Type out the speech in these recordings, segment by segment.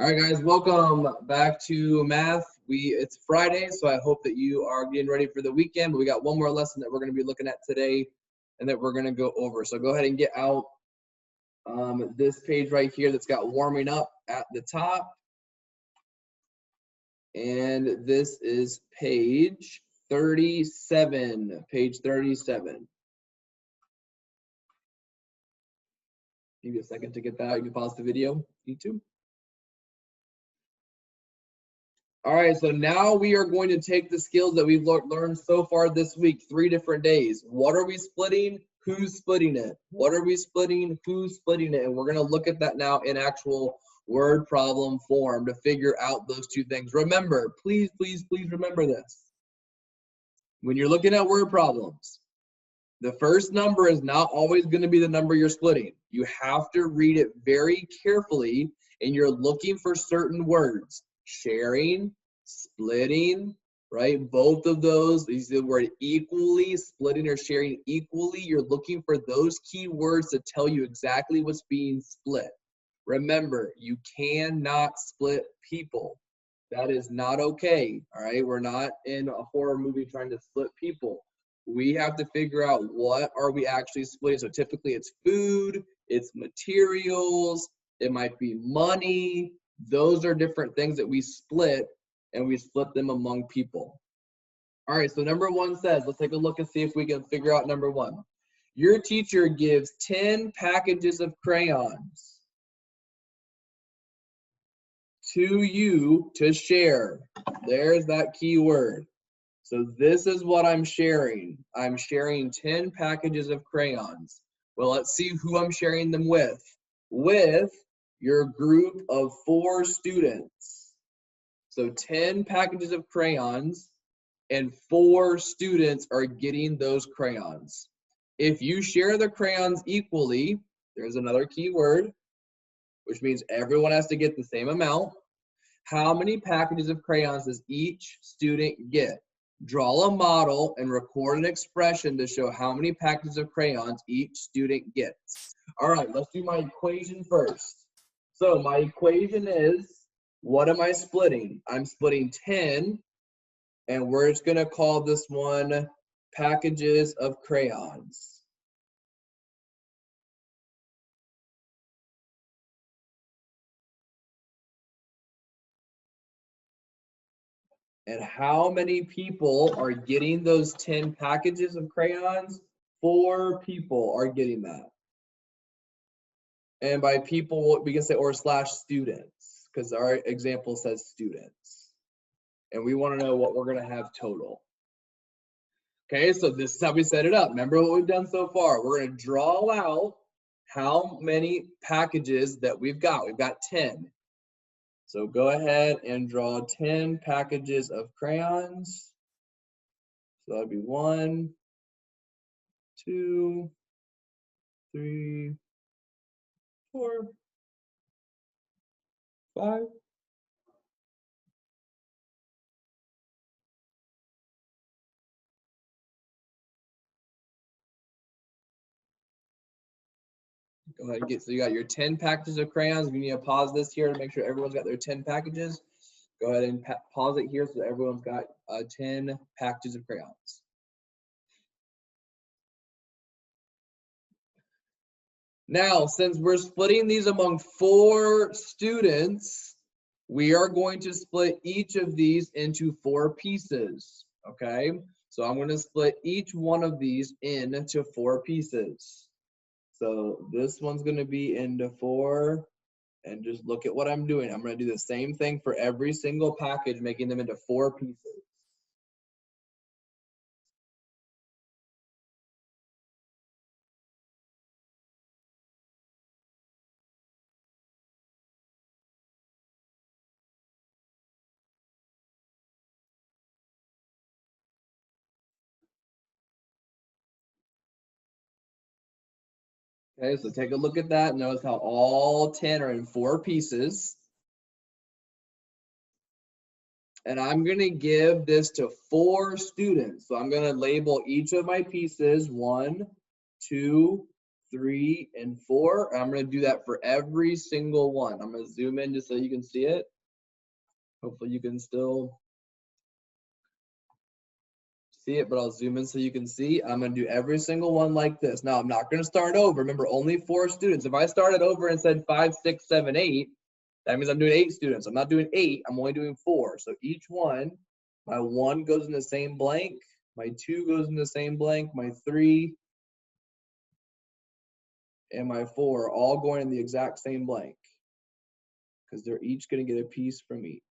All right, guys, welcome back to math. It's Friday, so I hope that you are getting ready for the weekend. But we got one more lesson that we're going to be looking at today and that we're going to go over. So go ahead and get out this page right here that's got warming up at the top. And this is page 37, page 37. Give you a second to get that out. You can pause the video if you need to. All right, so now we are going to take the skills that we've learned so far this week, 3 different days. What are we splitting? Who's splitting it? What are we splitting? Who's splitting it? And we're going to look at that now in actual word problem form to figure out those two things. Remember, please remember this. When you're looking at word problems, the first number is not always going to be the number you're splitting. You have to read it very carefully, and you're looking for certain words. Sharing, splitting, right? Both of those, is the word equally, splitting or sharing equally. You're looking for those key words to tell you exactly what's being split. Remember, you cannot split people. That is not okay, all right? We're not in a horror movie trying to split people. We have to figure out what are we actually splitting. So typically it's food, it's materials, it might be money. Those are different things that we split, and we split them among people. All right, so number 1 says, let's take a look and see if we can figure out number 1. Your teacher gives 10 packages of crayons to you to share. There's that key word. So this is what I'm sharing. I'm sharing 10 packages of crayons. Well, let's see who I'm sharing them with. With your group of 4 students. So 10 packages of crayons and 4 students are getting those crayons. If you share the crayons equally, there's another key word, which means everyone has to get the same amount. How many packages of crayons does each student get? Draw a model and record an expression to show how many packages of crayons each student gets. All right, let's do my equation first. So my equation is, what am I splitting? I'm splitting 10, and we're just going to call this one packages of crayons. And how many people are getting those 10 packages of crayons? 4 people are getting that. And by people, we can say or slash students, because our example says students. And we want to know what we're going to have total. Okay, so this is how we set it up. Remember what we've done so far. We're going to draw out how many packages that we've got. We've got 10. So go ahead and draw 10 packages of crayons. So that'd be 1, 2, 3, 4, 5. Go ahead and get, so you got your 10 packages of crayons. We need to pause this here to make sure everyone's got their 10 packages. Go ahead and pause it here so everyone's got 10 packages of crayons. Now, since we're splitting these among 4 students, we are going to split each of these into 4 pieces, okay? So I'm going to split each one of these into 4 pieces. So this one's going to be into 4, and just look at what I'm doing. I'm going to do the same thing for every single package, making them into 4 pieces. Okay, so take a look at that. Notice how all 10 are in 4 pieces. And I'm going to give this to 4 students. So I'm going to label each of my pieces 1, 2, 3, and 4. I'm going to do that for every single one. I'm going to zoom in just so you can see it. Hopefully you can still see it, but I'll zoom in so you can see. I'm going to do every single one like this. Now, I'm not going to start over. Remember, only 4 students. If I started over and said 5, 6, 7, 8, that means I'm doing 8 students. I'm not doing 8. I'm only doing 4. So each one, my 1 goes in the same blank. My 2 goes in the same blank. My 3 and my 4 are all going in the exact same blank because they're each going to get a piece from each.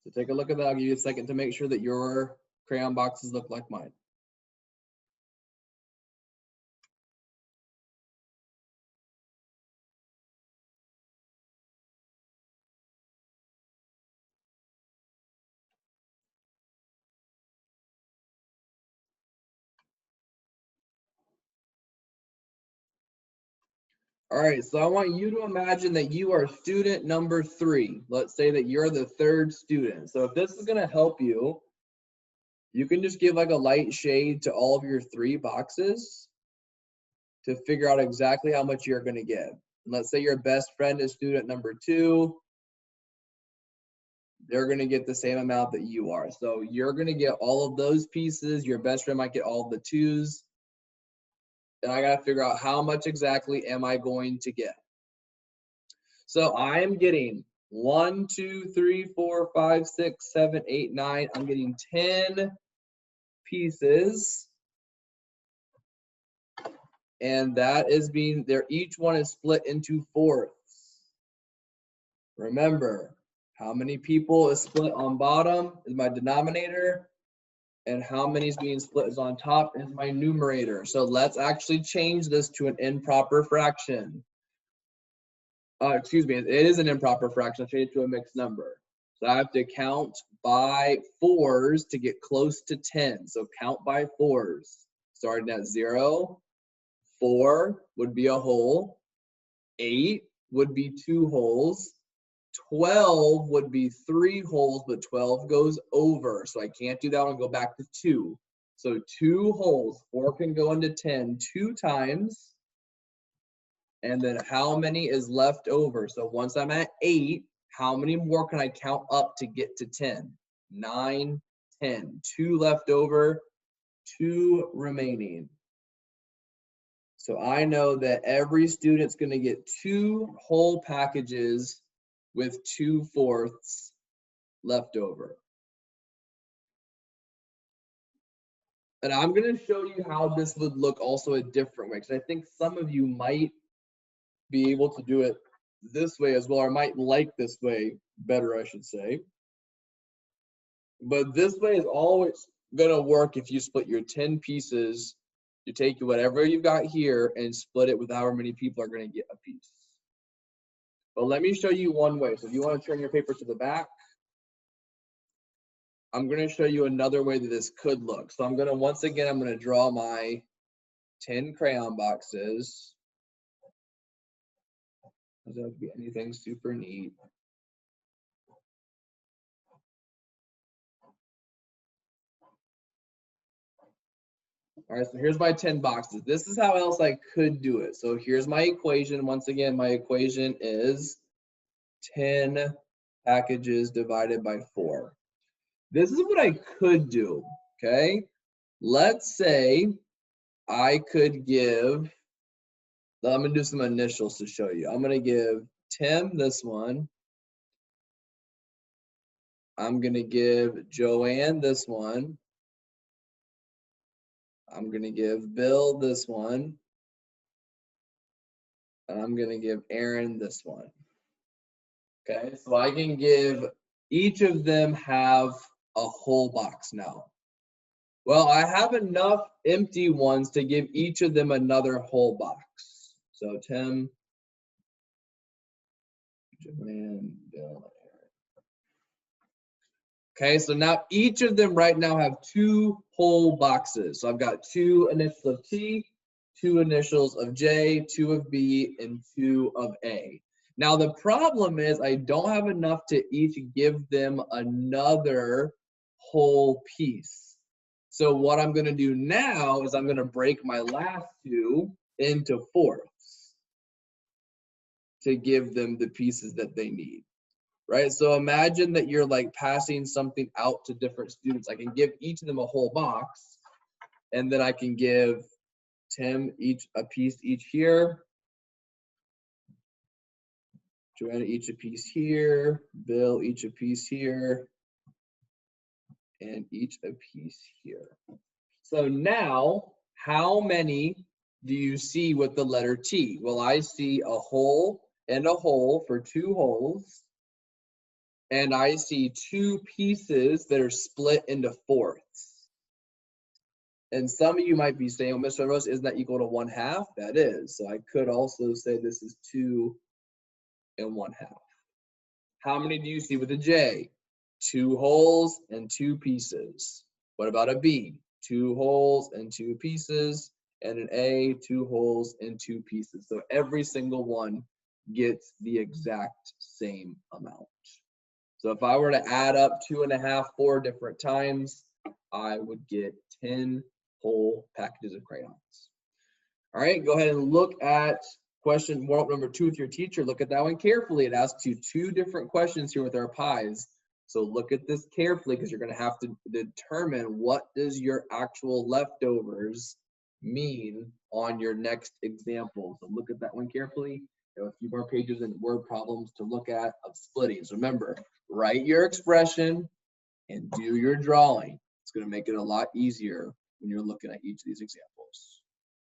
So take a look at that. I'll give you a second to make sure that your crayon boxes look like mine. All right, so I want you to imagine that you are student number 3. Let's say that you're the 3rd student. So if this is going to help you, you can just give like a light shade to all of your 3 boxes to figure out exactly how much you're going to get. And let's say your best friend is student number 2. They're going to get the same amount that you are. So you're going to get all of those pieces. Your best friend might get all of the 2s. And I got to figure out how much exactly am I going to get. So I'm getting 1, 2, 3, 4, 5, 6, 7, 8, 9. I'm getting 10 pieces. And that is being there. Each one is split into 4ths. Remember, how many people is split on bottom is my denominator. And how many is being split is on top is my numerator. So let's actually change this to an improper fraction. Excuse me, it is an improper fraction. I'll change it to a mixed number. So I have to count by 4s to get close to 10. So count by 4s. Starting at 0, 4 would be a whole. 8 would be 2 wholes. 12 would be 3 wholes, but 12 goes over. So I can't do that one, go back to 2. So 2 wholes, 4 can go into 10 2 times. And then how many is left over? So once I'm at 8, how many more can I count up to get to 10? 9, 10. 2 left over, 2 remaining. So I know that every student's going to get 2 whole packages with 2/4 left over. And I'm going to show you how this would look also a different way, because I think some of you might be able to do it this way as well, or might like this way better, I should say. But this way is always going to work if you split your 10 pieces. You take whatever you've got here and split it with however many people are going to get a piece. But let me show you one way. So if you want to turn your paper to the back, I'm going to show you another way that this could look. So I'm going to, once again, I'm going to draw my 10 crayon boxes. Doesn't have to be anything super neat. All right, so here's my 10 boxes. This is how else I could do it. So here's my equation. Once again, my equation is 10 packages divided by 4. This is what I could do, okay? Let's say I could give, I'm gonna do some initials to show you. I'm gonna give Tim this one. I'm gonna give Joanne this one. I'm gonna give Bill this one. And I'm gonna give Aaron this one. Okay, so I can give each of them have a whole box now. Well, I have enough empty ones to give each of them another whole box. So Tim, Joanne, Bill, Aaron. Okay, so now each of them right now have 2 whole boxes. So I've got 2 initials of T, 2 initials of J, 2 of B, and 2 of A. Now the problem is I don't have enough to each give them another whole piece. So what I'm going to do now is I'm going to break my last 2 into fourths to give them the pieces that they need. Right? So imagine that you're like passing something out to different students. I can give each of them a whole box, and then I can give Tim each a piece each here, Joanna each a piece here, Bill each a piece here, and each a piece here. So now, how many do you see with the letter T? Well, I see a hole and a hole for 2 holes. And I see 2 pieces that are split into fourths. And some of you might be saying, well, Mr. Rose, isn't that equal to 1/2? That is. So I could also say this is 2 1/2. How many do you see with a J? 2 holes and 2 pieces. What about a B? 2 holes and 2 pieces. And an A, 2 holes and 2 pieces. So every single one gets the exact same amount. So if I were to add up 2 1/2 4 different times, I would get 10 whole packages of crayons. All right, go ahead and look at question warm-up number 2 with your teacher. Look at that one carefully. It asks you 2 different questions here with our pies. So look at this carefully because you're going to have to determine what does your actual leftovers mean on your next example. So look at that one carefully. There are a few more pages and word problems to look at of splitting. So remember, write your expression and do your drawing. It's going to make it a lot easier when you're looking at each of these examples.